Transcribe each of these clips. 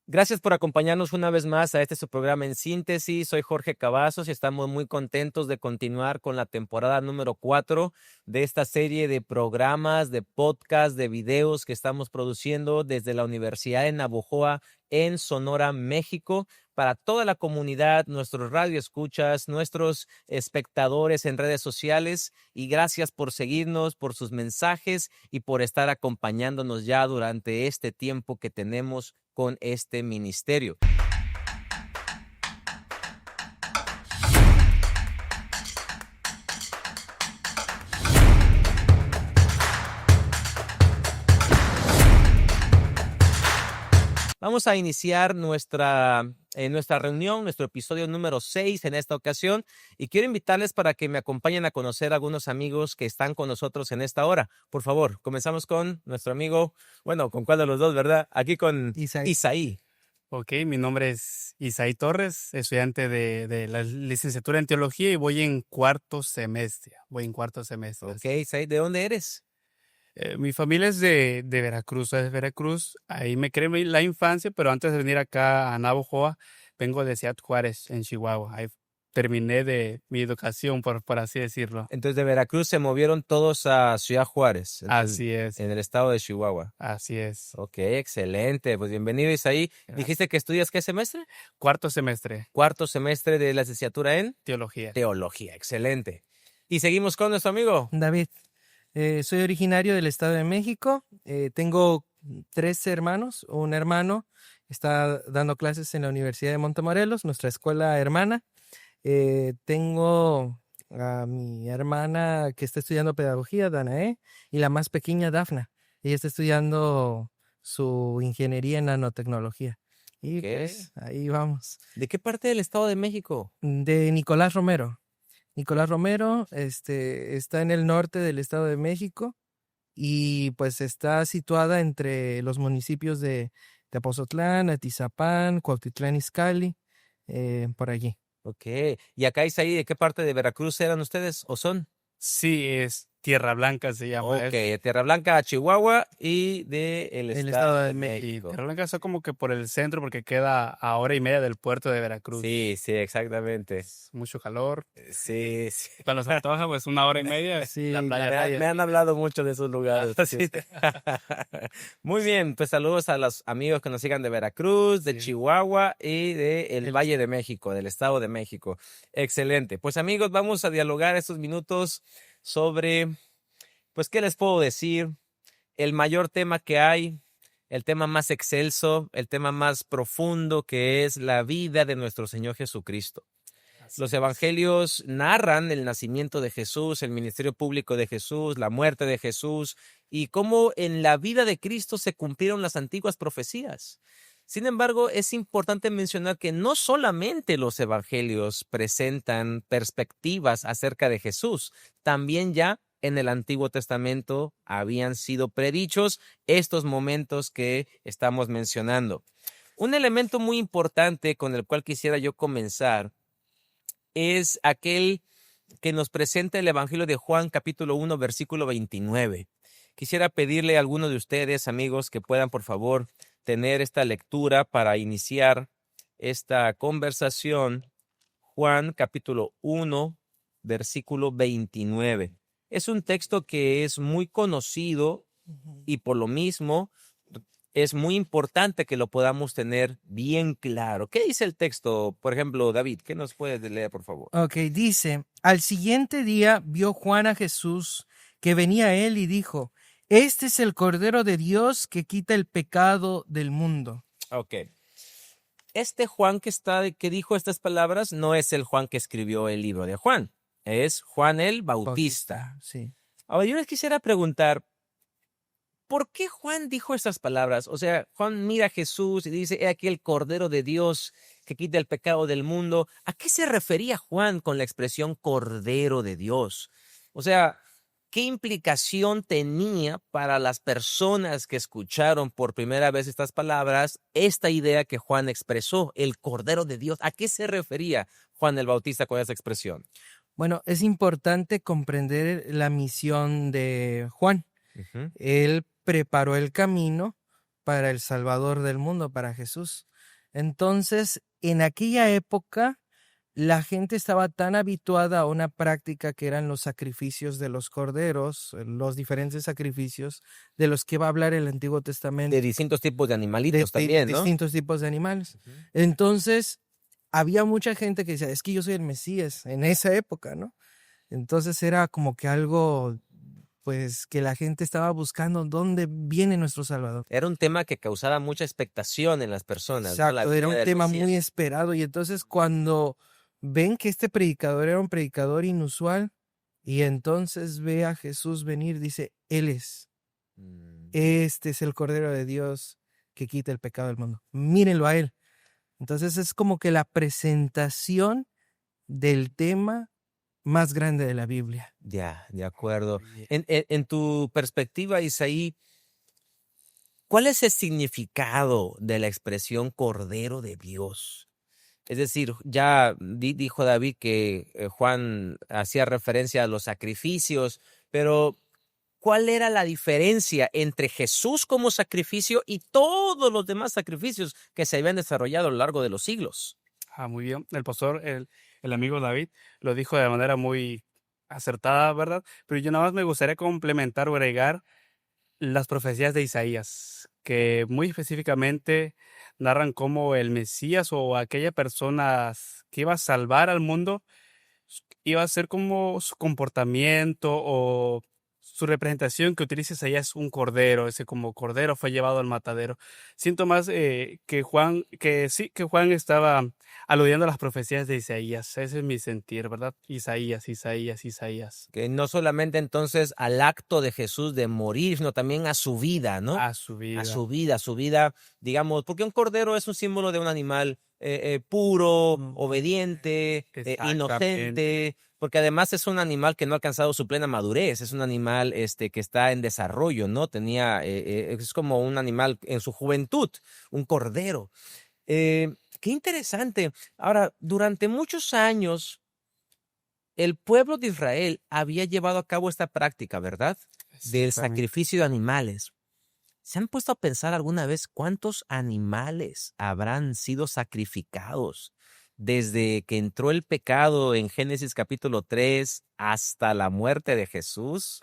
Gracias por acompañarnos una vez más a este su programa En Síntesis. Soy Jorge Cavazos y estamos muy contentos de continuar con la temporada número 4 de esta serie de programas, de podcasts, de videos que estamos produciendo desde la Universidad de Navojoa en Sonora, México, para toda la comunidad, nuestros radioescuchas, nuestros espectadores en redes sociales. Y gracias por seguirnos, por sus mensajes y por estar acompañándonos ya durante este tiempo que tenemos con este ministerio. Vamos a iniciar nuestra reunión, nuestro episodio número 6 en esta ocasión, y quiero invitarles para que me acompañen a conocer a algunos amigos que están con nosotros en esta hora. Por favor, comenzamos con nuestro amigo, bueno, ¿con cuál de los dos, verdad? Aquí con Isaí. Ok, mi nombre es Isaí Torres, estudiante de la licenciatura en teología y voy en cuarto semestre. Ok, Isaí, ¿de dónde eres? Mi familia es de Veracruz, soy de Veracruz. Ahí me creé la infancia, pero antes de venir acá a Navojoa, vengo de Ciudad Juárez, en Chihuahua. Ahí terminé de mi educación, por así decirlo. Entonces, de Veracruz se movieron todos a Ciudad Juárez. Entonces, Así es, en el estado de Chihuahua. así es. Ok, excelente. Pues bienvenido, Isaí. Gracias. ¿Dijiste que estudias qué semestre? Cuarto semestre, Cuarto semestre de la licenciatura en teología. Teología. Excelente. Y seguimos con nuestro amigo David, soy originario del Estado de México. Tengo 3 hermanos. Un hermano está dando clases en la Universidad de Montemorelos, nuestra escuela hermana. Tengo a mi hermana que está estudiando pedagogía, Danae, y la más pequeña, Dafna. Ella está estudiando su ingeniería en nanotecnología. Y pues ahí vamos. ¿De qué parte del Estado de México? De Nicolás Romero. Nicolás Romero está en el norte del Estado de México y pues está situada entre los municipios de Tepozotlán, Atizapán, Cuautitlán Izcalli, por allí. Ok. ¿Y acá, Isaí, de qué parte de Veracruz eran ustedes o son? Sí, es Tierra Blanca se llama. Ok, de Tierra Blanca a Chihuahua y del Estado de Y México. Tierra Blanca está como que por el centro porque queda a hora y media del puerto de Veracruz. Sí, exactamente. Mucho calor. Sí, sí. Cuando se antoja, pues 1 hora y media. Sí, La playa Me Raya. han hablado mucho de esos lugares. Sí. Muy bien, pues saludos a los amigos que nos sigan de Veracruz, de Sí. Chihuahua y del Valle de México, del Estado de México. Excelente. Pues amigos, vamos a dialogar estos minutos sobre, pues, ¿qué les puedo decir? El mayor tema que hay, el tema más excelso, el tema más profundo, que es la vida de nuestro Señor Jesucristo. Los evangelios narran el nacimiento de Jesús, el ministerio público de Jesús, la muerte de Jesús y cómo en la vida de Cristo se cumplieron las antiguas profecías. Sin embargo, es importante mencionar que no solamente los evangelios presentan perspectivas acerca de Jesús, también ya en el Antiguo Testamento habían sido predichos estos momentos que estamos mencionando. Un elemento muy importante con el cual quisiera yo comenzar es aquel que nos presenta el Evangelio de Juan, capítulo 1, versículo 29. Quisiera pedirle a alguno de ustedes, amigos, que puedan, por favor, tener esta lectura para iniciar esta conversación. Juan, capítulo 1, versículo 29. Es un texto que es muy conocido y por lo mismo es muy importante que lo podamos tener bien claro. ¿Qué dice el texto? Por ejemplo, David, ¿qué nos puedes leer, por favor? Ok, dice, al siguiente día vio Juan a Jesús que venía a él y dijo, este es el Cordero de Dios que quita el pecado del mundo. Ok. Este Juan que dijo estas palabras no es el Juan que escribió el libro de Juan, es Juan el Bautista. Sí. Ahora, yo les quisiera preguntar, ¿por qué Juan dijo estas palabras? O sea, Juan mira a Jesús y dice, he aquí el Cordero de Dios que quita el pecado del mundo. ¿A qué se refería Juan con la expresión Cordero de Dios? O sea, ¿qué implicación tenía para las personas que escucharon por primera vez estas palabras esta idea que Juan expresó, el Cordero de Dios? ¿A qué se refería Juan el Bautista con esa expresión? Bueno, es importante comprender la misión de Juan. Ujú. Él preparó el camino para el Salvador del mundo, para Jesús. Entonces, en aquella época, la gente estaba tan habituada a una práctica que eran los sacrificios de los corderos, los diferentes sacrificios de los que va a hablar el Antiguo Testamento, De distintos tipos de de animalitos también, ¿no? distintos tipos de animales. Ujú. Entonces, había mucha gente que decía, es que yo soy el Mesías, en esa época, ¿no? Entonces era como que algo, pues, que la gente estaba buscando dónde viene nuestro Salvador. Era un tema que causaba mucha expectación en las personas, ¿no? La Exacto, era venida un del tema Mesías. muy esperado. Y entonces cuando ven que este predicador era un predicador inusual, y entonces ve a Jesús venir, dice, Él es, Mm, este es el Cordero de Dios que quita el pecado del mundo. Mírenlo a Él. Entonces es como que la presentación del tema más grande de la Biblia. ya, de acuerdo. En tu perspectiva, Isaí, ¿cuál es el significado de la expresión Cordero de Dios? Es decir, ya dijo David que Juan hacía referencia a los sacrificios, pero ¿cuál era la diferencia entre Jesús como sacrificio y todos los demás sacrificios que se habían desarrollado a lo largo de los siglos? Muy bien. El pastor, el amigo David, lo dijo de manera muy acertada, ¿verdad? Pero yo nada más me gustaría complementar o agregar las profecías de Isaías, que muy específicamente narran cómo el Mesías o aquella persona que iba a salvar al mundo iba a ser como su comportamiento o su representación que utiliza Isaías un cordero, ese como cordero fue llevado al matadero. Siento más que Juan estaba aludiendo a las profecías de Isaías. Ese es mi sentir, ¿verdad? Isaías, Isaías, Isaías. Que no solamente entonces al acto de Jesús de morir, sino también a su vida, ¿no? A su A su vida, digamos, porque un cordero es un símbolo de un animal puro, obediente, Exactamente. inocente, porque además es un animal que no ha alcanzado su plena madurez, es un animal que está en desarrollo, ¿no? Es como un animal en su juventud, un cordero. Qué interesante. Ahora, durante muchos años, el pueblo de Israel había llevado a cabo esta práctica, ¿verdad? Del Exactamente. sacrificio de animales. ¿Se han puesto a pensar alguna vez cuántos animales habrán sido sacrificados desde que entró el pecado en Génesis capítulo 3 hasta la muerte de Jesús?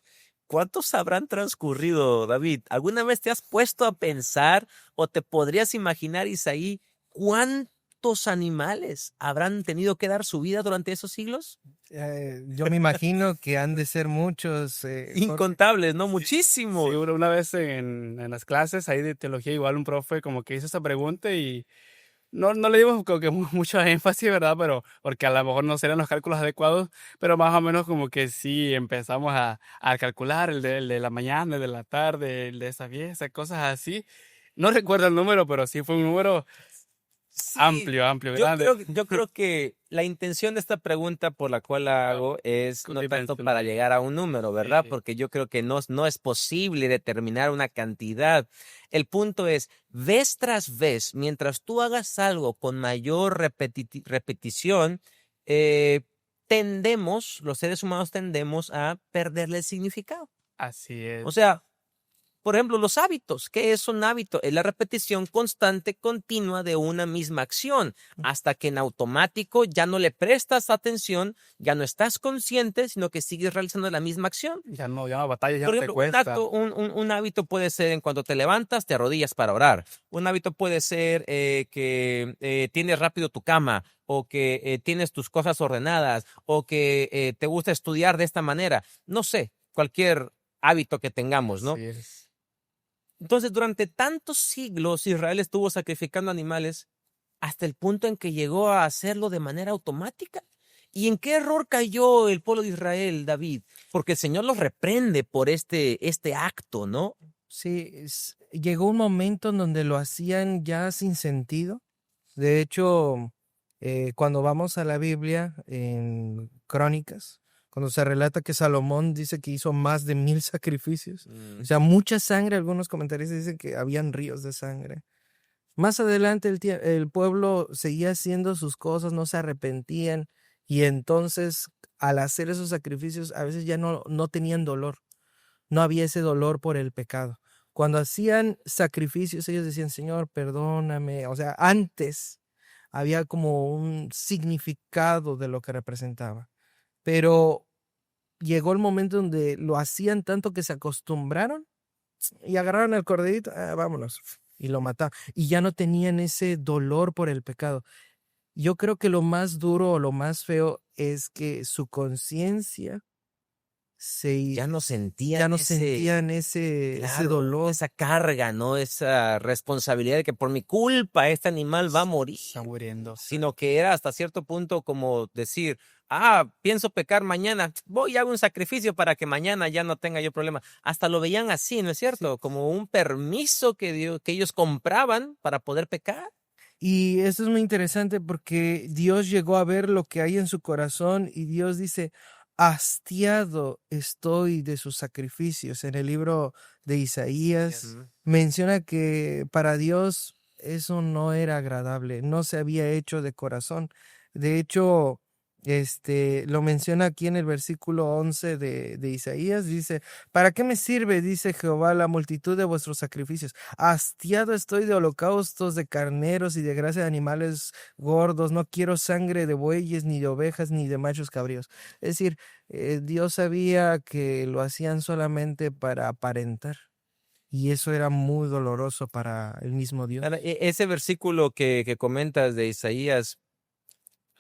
¿Cuántos habrán transcurrido, David? ¿Alguna vez te has puesto a pensar o te podrías imaginar, Isaí, cuántos animales habrán tenido que dar su vida durante esos siglos? Yo me imagino que han de ser muchos, Jorge. Incontables, ¿no? Sí, Muchísimos. una vez en las clases ahí de teología, igual un profe como que hizo esa pregunta y no le dimos como que mucho énfasis, ¿verdad? Pero porque a lo mejor no serían los cálculos adecuados, pero más o menos como que sí empezamos a calcular el de la mañana, el de la tarde, el de esa fiesta, cosas así. No recuerdo el número, pero sí fue un número Sí, amplio, grande. yo creo que la intención de esta pregunta por la cual la hago es no tanto Dimensional. para llegar a un número, ¿verdad? Sí. Porque yo creo que no es posible determinar una cantidad. El punto es, vez tras vez, mientras tú hagas algo con mayor repetición, los seres humanos tendemos a perderle el significado. Así es. O sea, por ejemplo, los hábitos. ¿Qué es un hábito? Es la repetición constante, continua de una misma acción, hasta que en automático ya no le prestas atención, ya no estás consciente, sino que sigues realizando la misma acción. Ya no batallas, ya Por no te ejemplo, cuesta. un hábito puede ser en cuanto te levantas, te arrodillas para orar. Un hábito puede ser que tienes rápido tu cama, o que tienes tus cosas ordenadas, o que te gusta estudiar de esta manera. No sé, cualquier hábito que tengamos, ¿no? Así es. Entonces, durante tantos siglos, Israel estuvo sacrificando animales hasta el punto en que llegó a hacerlo de manera automática. ¿Y en qué error cayó el pueblo de Israel, David? Porque el Señor los reprende por este acto, ¿no? Sí, llegó un momento en donde lo hacían ya sin sentido. De hecho, cuando vamos a la Biblia, en Crónicas, cuando se relata que Salomón dice que hizo más de 1000 sacrificios, o sea, mucha sangre, algunos comentaristas dicen que habían ríos de sangre. Más adelante el pueblo seguía haciendo sus cosas, no se arrepentían, y entonces al hacer esos sacrificios a veces ya no tenían dolor, no había ese dolor por el pecado. Cuando hacían sacrificios, ellos decían, Señor, perdóname. O sea, antes había como un significado de lo que representaba. Pero llegó el momento donde lo hacían tanto que se acostumbraron y agarraron el corderito, vámonos, y lo mataron. Y ya no tenían ese dolor por el pecado. Yo creo que lo más duro o lo más feo es que su conciencia Ya no ya no ese, sentían ese claro, dolor. esa carga, ¿no? Esa responsabilidad de que por mi culpa este animal va a morir. Está muriendo. Sino que era hasta cierto punto como decir, pienso pecar mañana, voy y hago un sacrificio para que mañana ya no tenga yo problema. Hasta lo veían así, ¿no es cierto? Como un permiso que ellos compraban para poder pecar. Y eso es muy interesante porque Dios llegó a ver lo que hay en su corazón y Dios dice, hastiado estoy de sus sacrificios. En el libro de Isaías Ujú. menciona que para Dios eso no era agradable, no se había hecho de corazón. De hecho, lo menciona aquí en el versículo 11 de Isaías, dice, ¿para qué me sirve, dice Jehová, la multitud de vuestros sacrificios? Hastiado estoy de holocaustos, de carneros y de grasa de animales gordos. No quiero sangre de bueyes, ni de ovejas, ni de machos cabríos. Es decir, Dios sabía que lo hacían solamente para aparentar. Y eso era muy doloroso para el mismo Dios. Ahora, ese versículo que comentas de Isaías,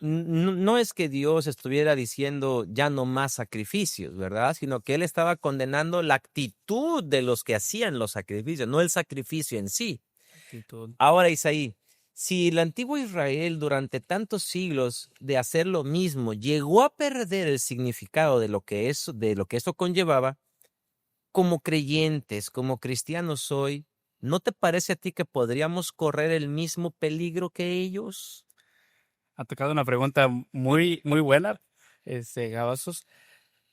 no es que Dios estuviera diciendo ya no más sacrificios, ¿verdad? Sino que él estaba condenando la actitud de los que hacían los sacrificios, no el sacrificio en sí. Actitud. Ahora, Isaí, si el antiguo Israel durante tantos siglos de hacer lo mismo llegó a perder el significado de lo que eso conllevaba, como creyentes, como cristianos hoy, ¿no te parece a ti que podríamos correr el mismo peligro que ellos? Ha tocado una pregunta muy, muy buena, Gabazos.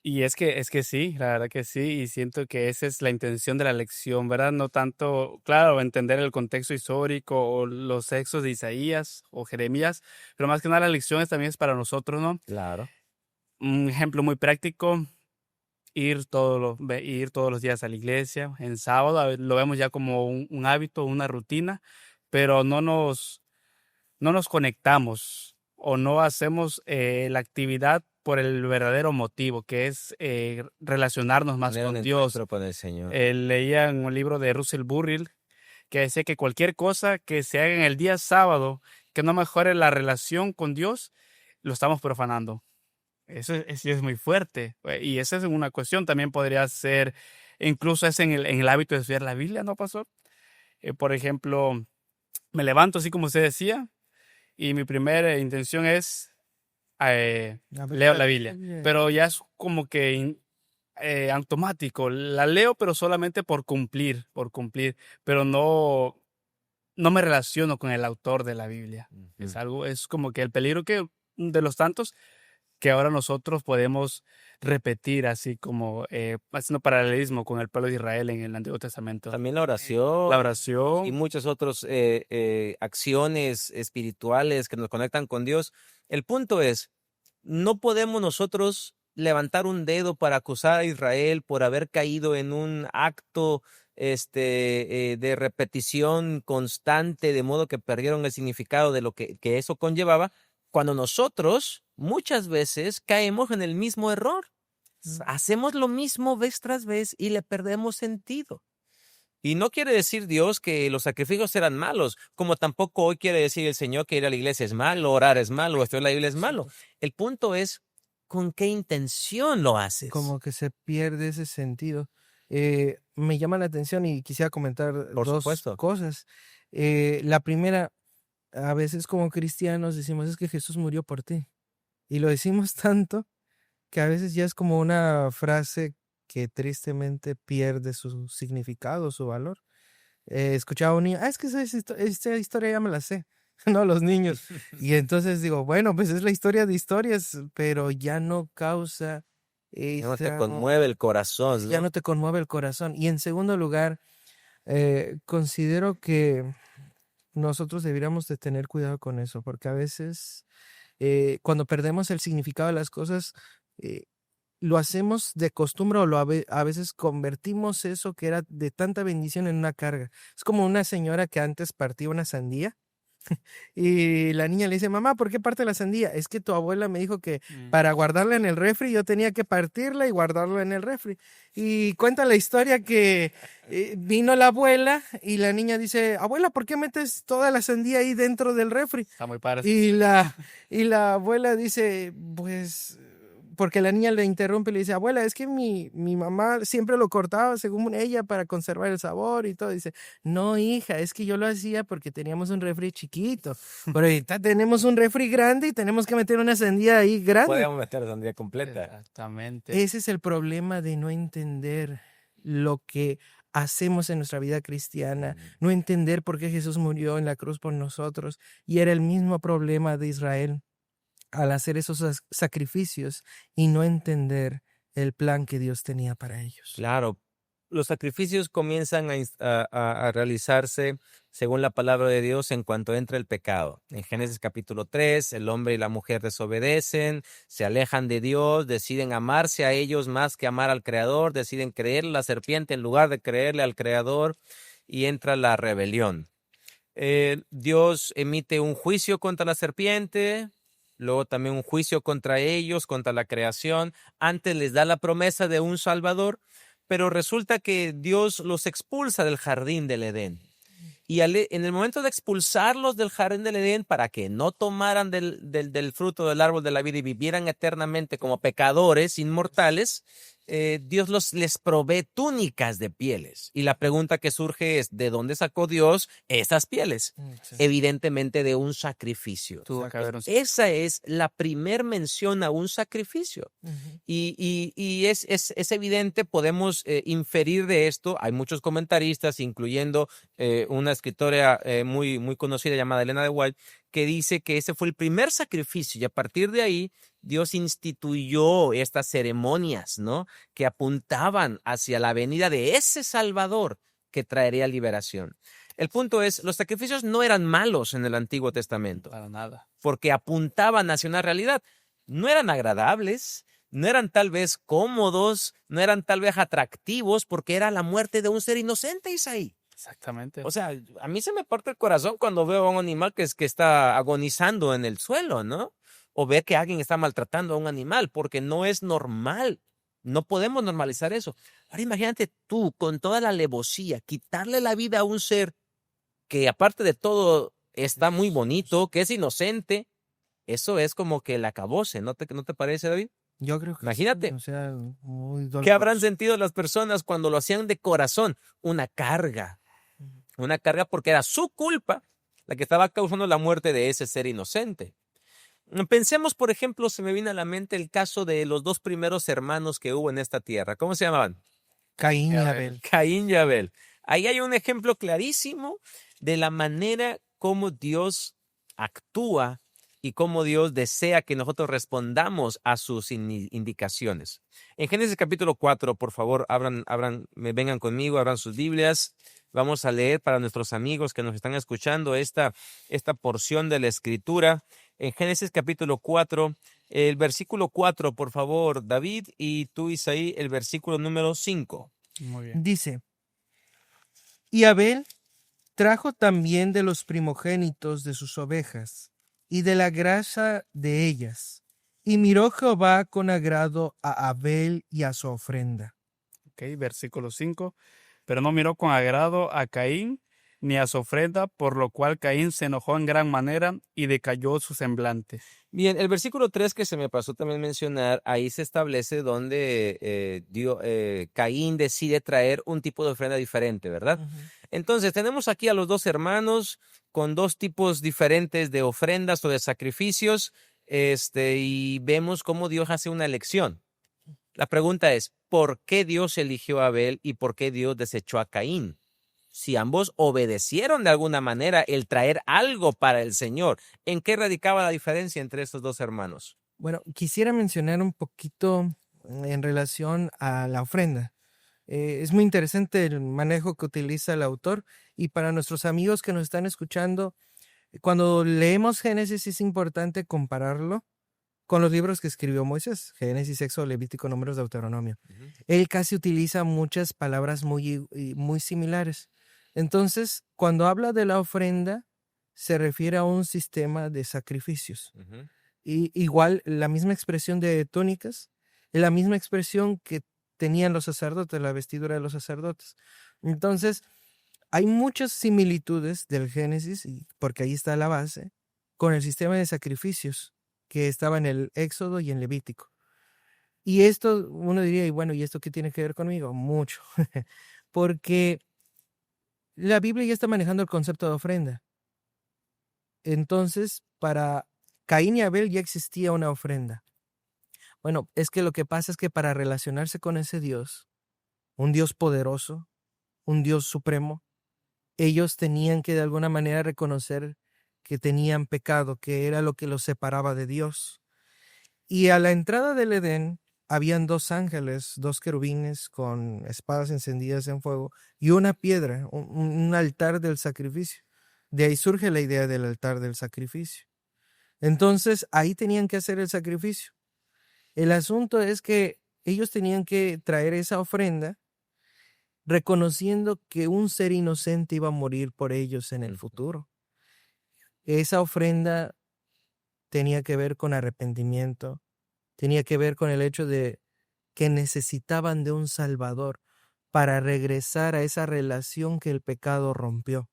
Y es que sí, la verdad que sí, y siento que esa es la intención de la lección, ¿verdad? No tanto, claro, entender el contexto histórico o los textos de Isaías o Jeremías, pero más que nada la lección también es para nosotros, ¿no? Claro. Un ejemplo muy práctico, ir todos los días a la iglesia, en sábado, lo vemos ya como un hábito, una rutina, pero no nos conectamos o no hacemos la actividad por el verdadero motivo, que es relacionarnos más Tener un con Dios. encuentro con el Señor. Leía en un libro de Russell Burrill que decía que cualquier cosa que se haga en el día sábado que no mejore la relación con Dios, lo estamos profanando. Eso es muy fuerte. Y esa es una cuestión. También podría ser, incluso es en el hábito de estudiar la Biblia, ¿no, pastor? Por ejemplo, me levanto así como usted decía, y mi primera intención es leo la Biblia, pero ya es como que automático. La leo, pero solamente por cumplir, pero no me relaciono con el autor de la Biblia. Es como que el peligro de los tantos que ahora nosotros podemos repetir, así como haciendo paralelismo con el pueblo de Israel en el Antiguo Testamento. También la oración. La Y oración, muchas otras acciones espirituales que nos conectan con Dios. El punto es, no podemos nosotros levantar un dedo para acusar a Israel por haber caído en un acto de repetición constante, de modo que perdieron el significado de lo que eso conllevaba, cuando nosotros muchas veces caemos en el mismo error. Hacemos lo mismo vez tras vez y le perdemos sentido. Y no quiere decir Dios que los sacrificios eran malos, como tampoco hoy quiere decir el Señor que ir a la iglesia es malo, orar es malo, estudiar la Biblia es malo. El punto es, ¿con qué intención lo haces? Como que se pierde ese sentido. Me llama la atención y quisiera comentar Por dos supuesto. cosas. La primera, a veces como cristianos decimos es que Jesús murió por ti. Y lo decimos tanto que a veces ya es como una frase que tristemente pierde su significado, su valor. Escuchaba a un niño, es que esta historia ya me la sé, ¿no? Los niños. Y entonces digo, bueno, pues es la historia de historias, pero ya no causa Ya no te esa- conmueve el corazón, ya ¿no? no te conmueve el corazón. Y en segundo lugar, considero que nosotros deberíamos de tener cuidado con eso, porque a veces cuando perdemos el significado de las cosas, eh, lo hacemos de costumbre o a veces convertimos eso que era de tanta bendición en una carga. Es como una señora que antes partía una sandía y la niña le dice, mamá, ¿por qué parte la sandía? Es que tu abuela me dijo que para guardarla en el refri yo tenía que partirla y guardarla en el refri. Y cuenta la historia que vino la abuela y la niña dice, abuela, ¿por qué metes toda la sandía ahí dentro del refri? Está muy padre. Y la abuela dice, pues, porque la niña le interrumpe y le dice, abuela, es que mi mamá siempre lo cortaba según ella para conservar el sabor y todo. Dice, no, hija, es que yo lo hacía porque teníamos un refri chiquito, pero ahorita tenemos un refri grande y tenemos que meter una sandía ahí grande. Podríamos meter la sandía completa. Exactamente. Ese es el problema de no entender lo que hacemos en nuestra vida cristiana, no entender por qué Jesús murió en la cruz por nosotros. Y era el mismo problema de Israel al hacer esos sacrificios y no entender el plan que Dios tenía para ellos. Claro, los sacrificios comienzan a realizarse según la palabra de Dios en cuanto entra el pecado. En Génesis capítulo 3, el hombre y la mujer desobedecen, se alejan de Dios, deciden amarse a ellos más que amar al Creador, deciden creerle a la serpiente en lugar de creerle al Creador y entra la rebelión. Dios emite un juicio contra la serpiente, luego también un juicio contra ellos, contra la creación. Antes les da la promesa de un Salvador, pero resulta que Dios los expulsa del jardín del Edén. Y en el momento de expulsarlos del jardín del Edén para que no tomaran del fruto del árbol de la vida y vivieran eternamente como pecadores inmortales, Dios les provee túnicas de pieles. Y la pregunta que surge es, ¿de dónde sacó Dios esas pieles? Sí. Evidentemente de un sacrificio. Tuvo que haber un Esa es la primer mención a un sacrificio. Ujú. Y es evidente, podemos inferir de esto. Hay muchos comentaristas, incluyendo una escritora muy, muy conocida llamada Elena de White, que dice que ese fue el primer sacrificio y a partir de ahí Dios instituyó estas ceremonias, ¿no? Que apuntaban hacia la venida de ese Salvador que traería liberación. El punto es, los sacrificios no eran malos en el Antiguo Testamento, para nada. porque apuntaban hacia una realidad. No eran agradables, no eran tal vez cómodos, no eran tal vez atractivos, porque era la muerte de un ser inocente, Isaí. Exactamente. O sea, a mí se me parte el corazón cuando veo a un animal que está agonizando en el suelo, ¿no? O ver que alguien está maltratando a un animal, porque no es normal. No podemos normalizar eso. Ahora imagínate tú, con toda la alevosía, quitarle la vida a un ser que aparte de todo está muy bonito, que es inocente. Eso es como que el acabose, ¿no te parece, David? Yo creo que Imagínate. sí, o sea, muy ¿Qué habrán doloroso. sentido las personas cuando lo hacían de corazón? Una carga porque era su culpa la que estaba causando la muerte de ese ser inocente. Pensemos, por ejemplo, se me viene a la mente el caso de los dos primeros hermanos que hubo en esta tierra. ¿Cómo se llamaban? Caín y Abel. Abel. Caín y Abel. Ahí hay un ejemplo clarísimo de la manera como Dios actúa y cómo Dios desea que nosotros respondamos a sus indicaciones. En Génesis capítulo 4, por favor, vengan conmigo, abran sus Biblias. Vamos a leer para nuestros amigos que nos están escuchando esta porción de la Escritura. En Génesis capítulo 4, el versículo 4, por favor, David, y tú, Isaí, el versículo número 5. Muy bien. Dice, y Abel trajo también de los primogénitos de sus ovejas y de la grasa de ellas. Y miró Jehová con agrado a Abel y a su ofrenda. Ok, versículo 5. Pero no miró con agrado a Caín ni a su ofrenda, por lo cual Caín se enojó en gran manera y decayó su semblante. Bien, el versículo 3 que se me pasó también mencionar, ahí se establece donde Caín decide traer un tipo de ofrenda diferente, ¿verdad? Entonces, tenemos aquí a los dos hermanos con dos tipos diferentes de ofrendas o de sacrificios, y vemos cómo Dios hace una elección. La pregunta es, ¿por qué Dios eligió a Abel y por qué Dios desechó a Caín? Si ambos obedecieron de alguna manera el traer algo para el Señor, ¿en qué radicaba la diferencia entre estos dos hermanos? Bueno, quisiera mencionar un poquito en relación a la ofrenda. Es muy interesante el manejo que utiliza el autor y para nuestros amigos que nos están escuchando, cuando leemos Génesis es importante compararlo con los libros que escribió Moisés, Génesis, Éxodo, Levítico, Números, Deuteronomio. Ujú. Él casi utiliza muchas palabras muy similares. Entonces, cuando habla de la ofrenda, se refiere a un sistema de sacrificios. Ujú. Y igual, la misma expresión de túnicas, es la misma expresión que tenían los sacerdotes, la vestidura de los sacerdotes. Entonces, hay muchas similitudes del Génesis, porque ahí está la base, con el sistema de sacrificios que estaba en el Éxodo y en Levítico. Y esto, uno diría, y bueno, ¿y esto qué tiene que ver conmigo? Mucho. Porque la Biblia ya está manejando el concepto de ofrenda. Entonces, para Caín y Abel ya existía una ofrenda. Bueno, es que lo que pasa es que para relacionarse con ese Dios, un Dios poderoso, un Dios supremo, ellos tenían que de alguna manera reconocer que tenían pecado, que era lo que los separaba de Dios. Y a la entrada del Edén habían 2 ángeles, 2 querubines con espadas encendidas en fuego y una piedra, un altar del sacrificio. De ahí surge la idea del altar del sacrificio. Entonces ahí tenían que hacer el sacrificio. El asunto es que ellos tenían que traer esa ofrenda reconociendo que un ser inocente iba a morir por ellos en el Ujú. futuro. Esa ofrenda tenía que ver con arrepentimiento, tenía que ver con el hecho de que necesitaban de un Salvador para regresar a esa relación que el pecado rompió.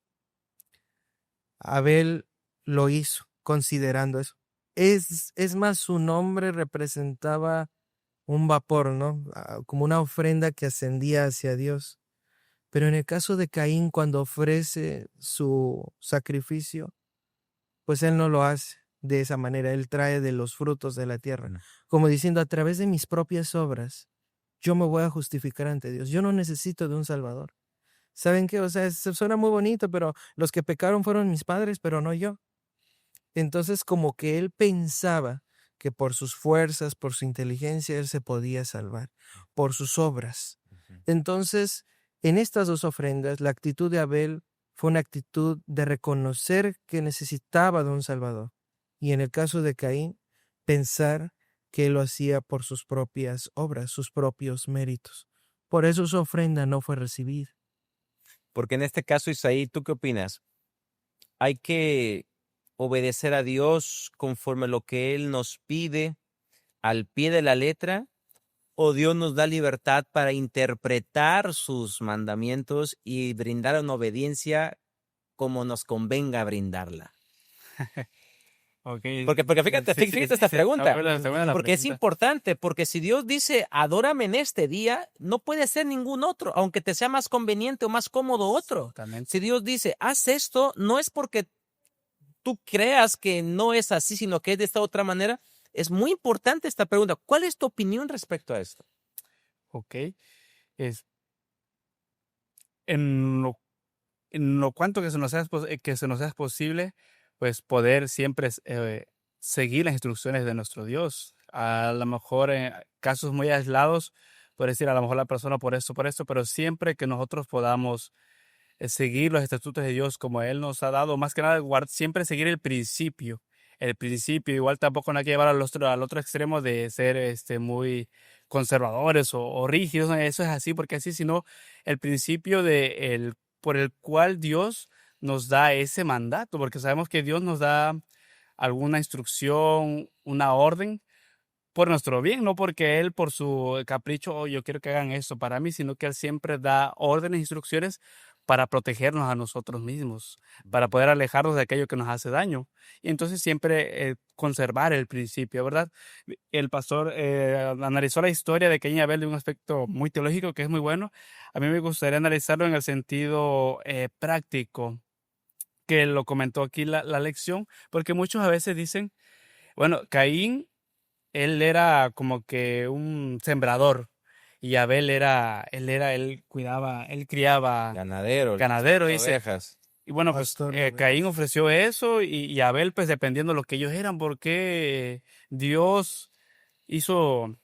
Abel lo hizo considerando eso. Es más, su nombre representaba un vapor, ¿no? Como una ofrenda que ascendía hacia Dios. Pero en el caso de Caín, cuando ofrece su sacrificio, pues él no lo hace de esa manera. Él trae de los frutos de la tierra, Mm. como diciendo, a través de mis propias obras, yo me voy a justificar ante Dios. Yo no necesito de un Salvador. ¿Saben qué? O sea, se suena muy bonito, pero los que pecaron fueron mis padres, pero no yo. Entonces, como que él pensaba que por sus fuerzas, por su inteligencia, él se podía salvar, por sus obras. Ujú. Entonces, en estas 2 ofrendas, la actitud de Abel fue una actitud de reconocer que necesitaba de un Salvador. Y en el caso de Caín, pensar que él lo hacía por sus propias obras, sus propios méritos. Por eso su ofrenda no fue recibida. Porque en este caso, Isaí, ¿tú qué opinas? ¿Hay que obedecer a Dios conforme lo que Él nos pide al pie de la letra? ¿O Dios nos da libertad para interpretar sus mandamientos y brindar una obediencia como nos convenga brindarla? Ok, Porque fíjate, sí, sí, fíjate sí, esta sí. A pregunta, ver, la segunda la porque es pregunta. importante, porque si Dios dice, adórame en este día, no puede ser ningún otro, aunque te sea más conveniente o más cómodo otro. Exactamente. Si Dios dice, haz esto, no es porque tú creas que no es así, sino que es de esta otra manera. Es muy importante esta pregunta. ¿Cuál es tu opinión respecto a esto? Ok. Es, en lo, en lo cuanto que que se nos sea posible, pues poder siempre seguir las instrucciones de nuestro Dios. A lo mejor en casos muy aislados, puede decir a lo mejor la persona por esto, pero siempre que nosotros podamos seguir los estatutos de Dios como Él nos ha dado, más que nada, siempre seguir el principio. El principio, igual tampoco no hay que llevar al otro extremo de ser muy conservadores o rígidos, no, eso es así, porque así, sino el principio por el cual Dios nos da ese mandato, porque sabemos que Dios nos da alguna instrucción, una orden por nuestro bien, no porque Él por su capricho, oh, yo quiero que hagan esto para mí, sino que Él siempre da órdenes e instrucciones para protegernos a nosotros mismos, para poder alejarnos de aquello que nos hace daño. Y entonces siempre conservar el principio, ¿verdad? El pastor analizó la historia de Caín y Abel de un aspecto muy teológico que es muy bueno. A mí me gustaría analizarlo en el sentido práctico, que lo comentó aquí la lección, porque muchos a veces dicen, bueno, Caín él era como que un sembrador y Abel él cuidaba, él criaba Ganadero, ganadero, dice. ovejas. Y bueno, pues Pastor de Caín ovejas. ofreció eso y Abel, pues dependiendo de lo que ellos eran, porque Dios hizo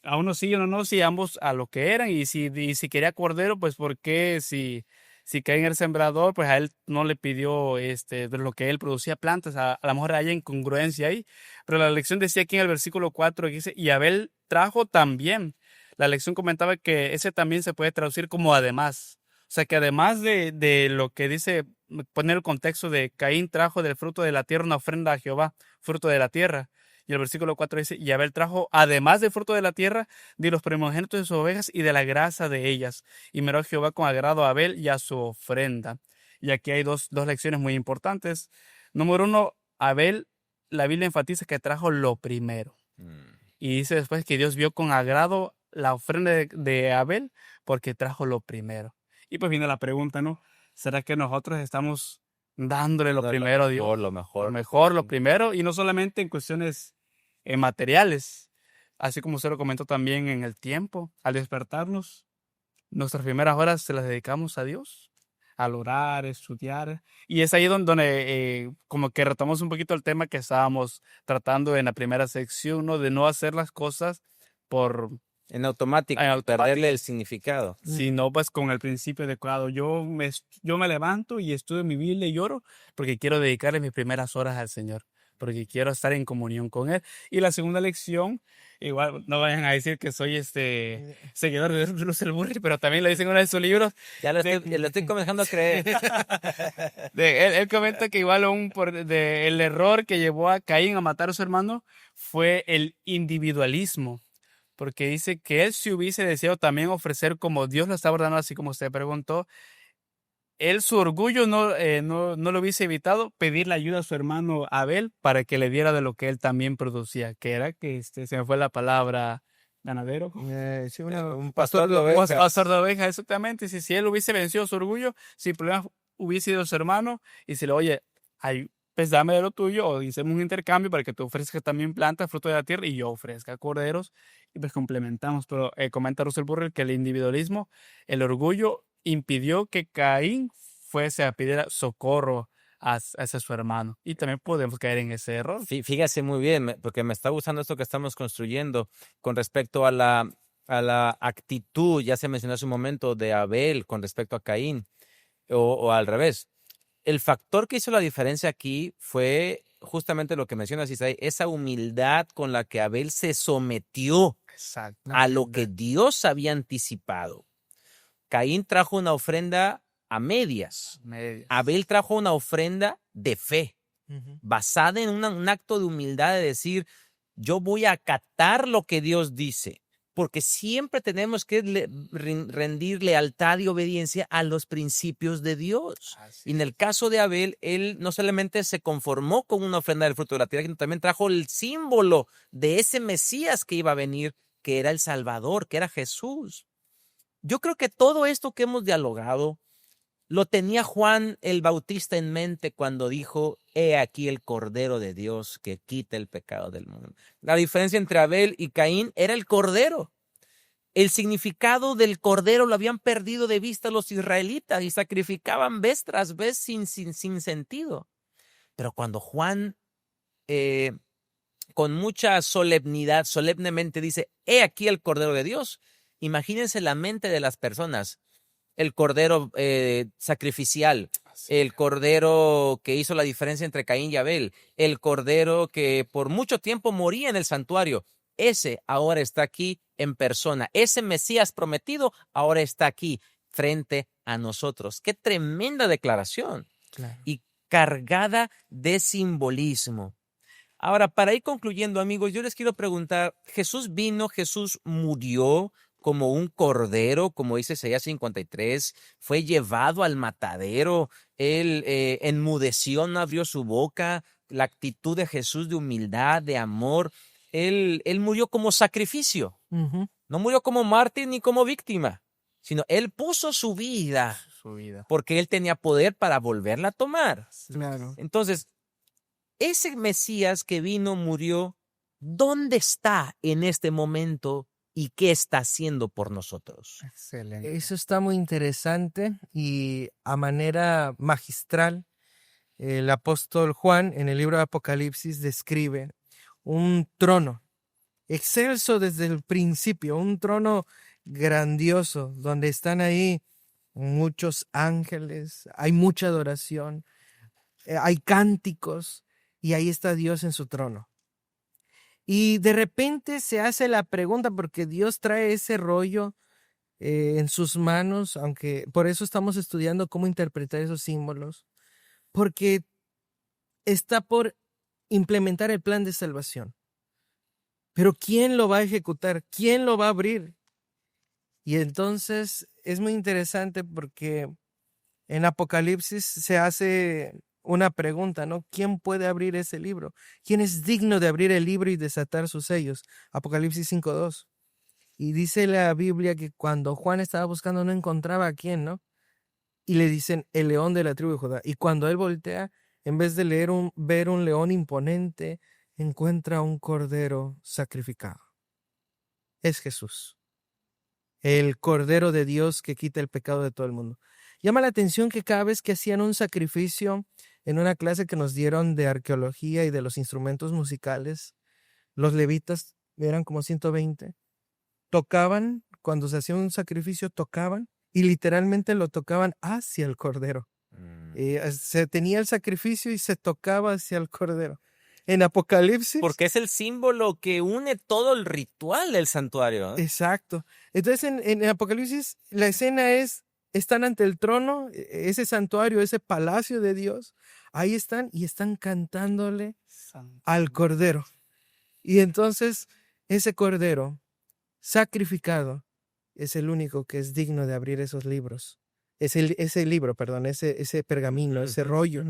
a uno sí y a uno no, si ambos a lo que eran, y si quería cordero, pues porque si Si Caín era el sembrador, pues a él no le pidió de lo que él producía plantas. A lo mejor hay incongruencia ahí. Pero la lección decía aquí en el versículo 4, que dice, y Abel trajo también. La lección comentaba que ese también se puede traducir como además. O sea, que además de lo que dice, poner el contexto de Caín trajo del fruto de la tierra una ofrenda a Jehová, fruto de la tierra. Y el versículo 4 dice, y Abel trajo, además del fruto de la tierra, de los primogénitos de sus ovejas y de la grasa de ellas. Y miró a Jehová con agrado a Abel y a su ofrenda. Y aquí hay dos lecciones muy importantes. Número 1, Abel, la Biblia enfatiza que trajo lo primero. Y dice después que Dios vio con agrado la ofrenda de Abel porque trajo lo primero. Y pues viene la pregunta, ¿no? ¿Será que nosotros estamos dándole lo primero a Dios? Lo mejor. Lo mejor, lo primero, y no solamente en cuestiones materiales, así como usted lo comentó también en el tiempo, al despertarnos, nuestras primeras horas se las dedicamos a Dios, al orar, estudiar, y es ahí donde como que retomamos un poquito el tema que estábamos tratando en la primera sección, ¿no? De no hacer las cosas por... En automático, perderle el significado. Sino pues con el principio adecuado. Yo me levanto y estudio mi Biblia y lloro porque quiero dedicarle mis primeras horas al Señor, porque quiero estar en comunión con Él. Y la segunda lección, igual no vayan a decir que soy seguidor de Russell Burri, pero también lo dice en uno de sus libros. Ya lo estoy comenzando a creer. Él comenta que igual el error que llevó a Caín a matar a su hermano fue el individualismo. Porque dice que él se hubiese deseado también ofrecer como Dios lo estaba ordenando, así como usted preguntó. Él, su orgullo no lo hubiese evitado pedir la ayuda a su hermano Abel para que le diera de lo que él también producía, que era que se me fue la palabra ganadero. Sí, un pastor de ovejas. Pastor de ovejas, exactamente. Si él hubiese vencido su orgullo, sin problema hubiese ido su hermano y se le oye, pues dame de lo tuyo o hicimos un intercambio para que tú ofrezcas también plantas, fruto de la tierra y yo ofrezca corderos y pues complementamos. Pero comenta Russell Burrell que el individualismo, el orgullo impidió que Caín fuese a pedir socorro hacia su hermano y también podemos caer en ese error. Fíjese muy bien, porque me está gustando esto que estamos construyendo con respecto a la actitud, ya se mencionó hace un momento, de Abel con respecto a Caín o al revés. El factor que hizo la diferencia aquí fue justamente lo que mencionas, Isaí, esa humildad con la que Abel se sometió a lo que Dios había anticipado. Caín trajo una ofrenda a medias. Abel trajo una ofrenda de fe, basada en un acto de humildad de decir, yo voy a acatar lo que Dios dice. Porque siempre tenemos que rendir lealtad y obediencia a los principios de Dios. Y en el caso de Abel, él no solamente se conformó con una ofrenda del fruto de la tierra, sino también trajo el símbolo de ese Mesías que iba a venir, que era el Salvador, que era Jesús. Yo creo que todo esto que hemos dialogado lo tenía Juan el Bautista en mente cuando dijo, he aquí el Cordero de Dios que quita el pecado del mundo. La diferencia entre Abel y Caín era el Cordero. El significado del Cordero lo habían perdido de vista los israelitas y sacrificaban vez tras vez sin sentido. Pero cuando Juan, con mucha solemnidad, solemnemente dice, he aquí el Cordero de Dios, imagínense la mente de las personas. El cordero sacrificial, el cordero que hizo la diferencia entre Caín y Abel, el cordero que por mucho tiempo moría en el santuario, ese ahora está aquí en persona. Ese Mesías prometido ahora está aquí frente a nosotros. ¡Qué tremenda declaración! Claro. Y cargada de simbolismo. Ahora, para ir concluyendo, amigos, yo les quiero preguntar, ¿Jesús vino, Jesús murió como un cordero, como dice Isaías 53, fue llevado al matadero, él enmudeció, no abrió su boca, la actitud de Jesús de humildad, de amor, él murió como sacrificio, no murió como mártir ni como víctima, sino él puso su vida porque él tenía poder para volverla a tomar. Claro. Entonces, ese Mesías que vino, murió, ¿dónde está en este momento? ¿Y qué está haciendo por nosotros? Excelente. Eso está muy interesante y a manera magistral, el apóstol Juan en el libro de Apocalipsis describe un trono excelso desde el principio, un trono grandioso donde están ahí muchos ángeles, hay mucha adoración, hay cánticos y ahí está Dios en su trono. Y de repente se hace la pregunta porque Dios trae ese rollo en sus manos, aunque por eso estamos estudiando cómo interpretar esos símbolos, porque está por implementar el plan de salvación. Pero ¿quién lo va a ejecutar? ¿Quién lo va a abrir? Y entonces es muy interesante porque en Apocalipsis se hace una pregunta, ¿no? ¿Quién puede abrir ese libro? ¿Quién es digno de abrir el libro y desatar sus sellos? Apocalipsis 5:2. Y dice la Biblia que cuando Juan estaba buscando no encontraba a quién, ¿no? Y le dicen el león de la tribu de Judá. Y cuando él voltea, en vez de ver un león imponente, encuentra un cordero sacrificado. Es Jesús, el Cordero de Dios que quita el pecado de todo el mundo. Llama la atención que cada vez que hacían un sacrificio en una clase que nos dieron de arqueología y de los instrumentos musicales, los levitas, eran como 120, tocaban, cuando se hacía un sacrificio, tocaban y literalmente lo tocaban hacia el Cordero. Se tenía el sacrificio y se tocaba hacia el Cordero. En Apocalipsis. Porque es el símbolo que une todo el ritual del santuario, ¿eh? Exacto. Entonces en Apocalipsis la escena es, están ante el trono, ese santuario, ese palacio de Dios, ahí están y están cantándole al Cordero. Y entonces ese Cordero sacrificado es el único que es digno de abrir esos libros. Ese libro, perdón, ese pergamino, ese rollo,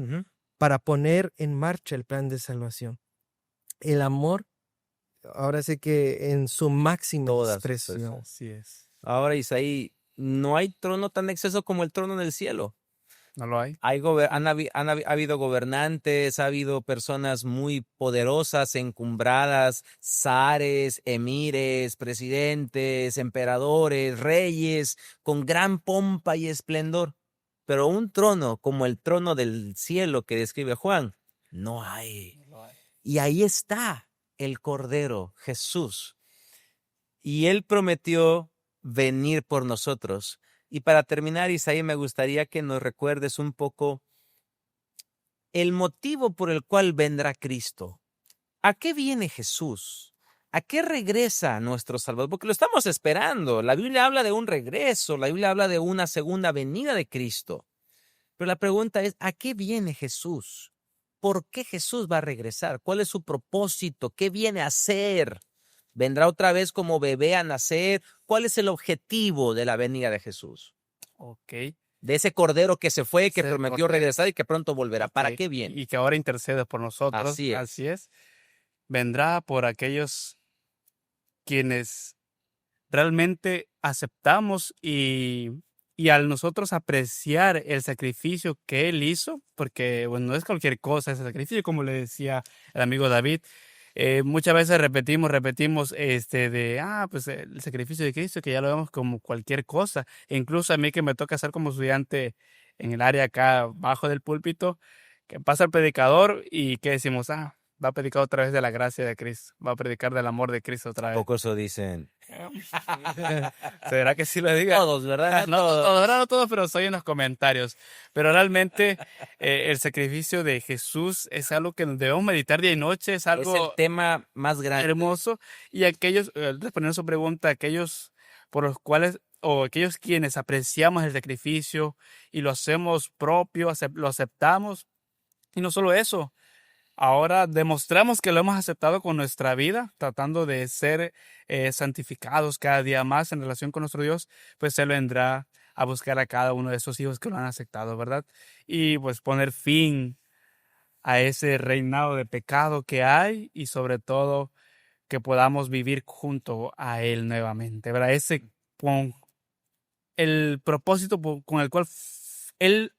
para poner en marcha el plan de salvación. El amor, ahora sí que en su máxima expresión. Así es. Ahora, Isaí, no hay trono tan exceso como el trono en el cielo. ¿No lo hay? Ha habido gobernantes, ha habido personas muy poderosas, encumbradas, zares, emires, presidentes, emperadores, reyes, con gran pompa y esplendor. Pero un trono como el trono del cielo que describe Juan, no hay. Y ahí está el Cordero, Jesús. Y Él prometió venir por nosotros. Y para terminar, Isaí, me gustaría que nos recuerdes un poco el motivo por el cual vendrá Cristo. ¿A qué viene Jesús? ¿A qué regresa nuestro Salvador? Porque lo estamos esperando. La Biblia habla de un regreso, la Biblia habla de una segunda venida de Cristo. Pero la pregunta es, ¿a qué viene Jesús? ¿Por qué Jesús va a regresar? ¿Cuál es su propósito? ¿Qué viene a hacer? ¿Vendrá otra vez como bebé a nacer? ¿Cuál es el objetivo de la venida de Jesús? Ok. De ese cordero que se fue, que Se prometió fue. regresar y que pronto volverá. ¿Para Ok. qué viene? Y que ahora intercede por nosotros. Así es. Así es. Vendrá por aquellos quienes realmente aceptamos y al nosotros apreciar el sacrificio que Él hizo, porque bueno, no es cualquier cosa ese sacrificio, como le decía el amigo David, muchas veces repetimos, pues el sacrificio de Cristo, que ya lo vemos como cualquier cosa. E incluso a mí que me toca ser como estudiante en el área acá abajo del púlpito, que pasa el predicador y que decimos, va a predicar otra vez de la gracia de Cristo, va a predicar del amor de Cristo otra vez. Poco eso dicen. ¿Será que sí lo diga? Todos, ¿verdad? No, no todos, pero soy en los comentarios. Pero realmente el sacrificio de Jesús es algo que debemos meditar día y noche, es algo Es el tema más grande. hermoso. Y aquellos, respondiendo a su pregunta, aquellos por los cuales, o aquellos quienes apreciamos el sacrificio y lo hacemos propio, lo aceptamos. Y no solo eso, ahora demostramos que lo hemos aceptado con nuestra vida, tratando de ser santificados cada día más en relación con nuestro Dios, pues Él vendrá a buscar a cada uno de esos hijos que lo han aceptado, ¿verdad? Y pues poner fin a ese reinado de pecado que hay y sobre todo que podamos vivir junto a Él nuevamente, ¿verdad? Ese con el propósito con el cual Él,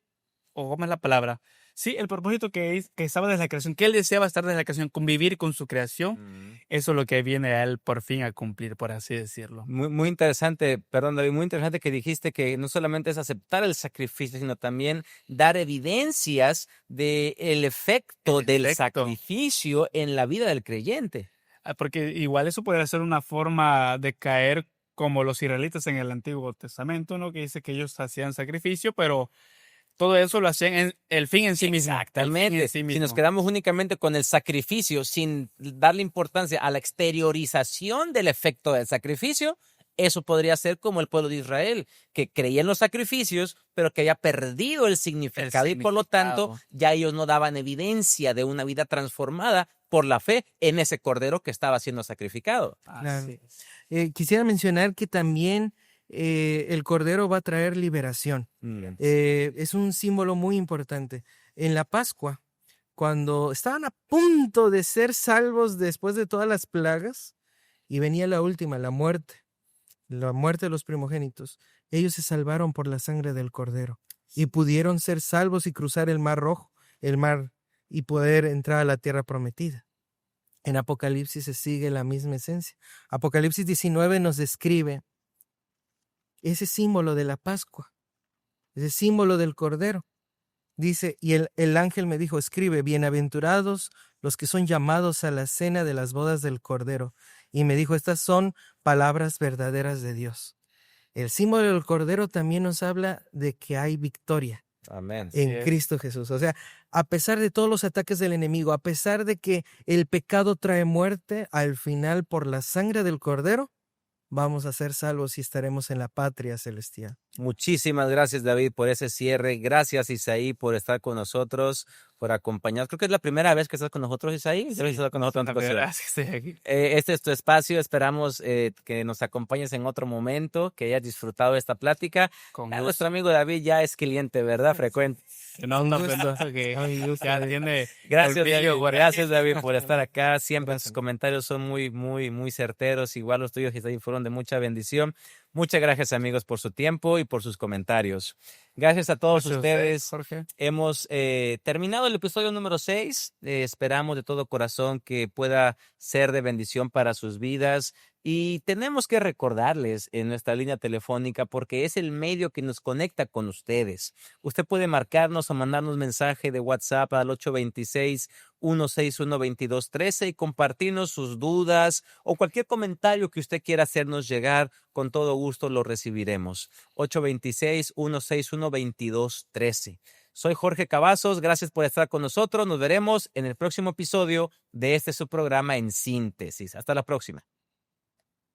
o ¿cómo es la palabra? Sí, el propósito que estaba desde la creación, que Él deseaba estar desde la creación, convivir con su creación, eso es lo que viene a Él por fin a cumplir, por así decirlo. Muy, muy interesante, perdón David, muy interesante que dijiste que no solamente es aceptar el sacrificio, sino también dar evidencias del efecto del sacrificio en la vida del creyente. Porque igual eso podría ser una forma de caer como los israelitas en el Antiguo Testamento, ¿no? Que dice que ellos hacían sacrificio, pero todo eso lo hacían en el fin en sí mismo. El fin Exactamente. en sí Si nos mismo. quedamos únicamente con el sacrificio sin darle importancia a la exteriorización del efecto del sacrificio, eso podría ser como el pueblo de Israel, que creía en los sacrificios, pero que había perdido el significado y por lo tanto ya ellos no daban evidencia de una vida transformada por la fe en ese cordero que estaba siendo sacrificado. Claro. Así es. Quisiera mencionar que también el cordero va a traer liberación. Es un símbolo muy importante. En la Pascua, cuando estaban a punto de ser salvos después de todas las plagas, y venía la última, la muerte de los primogénitos, ellos se salvaron por la sangre del cordero y pudieron ser salvos y cruzar el mar rojo, el mar, y poder entrar a la tierra prometida. En Apocalipsis se sigue la misma esencia. Apocalipsis 19 nos describe ese símbolo de la Pascua, ese símbolo del Cordero. Dice, y el ángel me dijo, escribe, bienaventurados los que son llamados a la cena de las bodas del Cordero. Y me dijo, estas son palabras verdaderas de Dios. El símbolo del Cordero también nos habla de que hay victoria Amén. en Cristo Jesús. O sea, a pesar de todos los ataques del enemigo, a pesar de que el pecado trae muerte, al final por la sangre del Cordero vamos a ser salvos y estaremos en la patria celestial. Muchísimas gracias, David, por ese cierre. Gracias, Isaí, por estar con nosotros, por acompañarnos. Creo que es la primera vez que estás con nosotros, Isaí. Sí, Debes estar con nosotros en otra ocasión. Gracias, estoy aquí. Este es tu espacio. Esperamos que nos acompañes en otro momento, que hayas disfrutado de esta plática. Con Ya gusto. nuestro amigo David ya es cliente, ¿verdad? Frecuente. No, pero que ya tiene Gracias, el brillo, David. güey. Gracias, David, por estar acá. Siempre sus comentarios son muy, muy, muy certeros. Igual los tuyos, Isaí, fueron de mucha bendición. Muchas gracias, amigos, por su tiempo y por sus comentarios. Gracias a todos Gracias a ustedes. Jorge. Hemos terminado el episodio número 6. Esperamos de todo corazón que pueda ser de bendición para sus vidas. Y tenemos que recordarles en nuestra línea telefónica porque es el medio que nos conecta con ustedes. Usted puede marcarnos o mandarnos mensaje de WhatsApp al 826-161-2213 y compartirnos sus dudas o cualquier comentario que usted quiera hacernos llegar. Con todo gusto lo recibiremos. 826-161-2213. Soy Jorge Cavazos. Gracias por estar con nosotros. Nos veremos en el próximo episodio de este su programa En Síntesis. Hasta la próxima.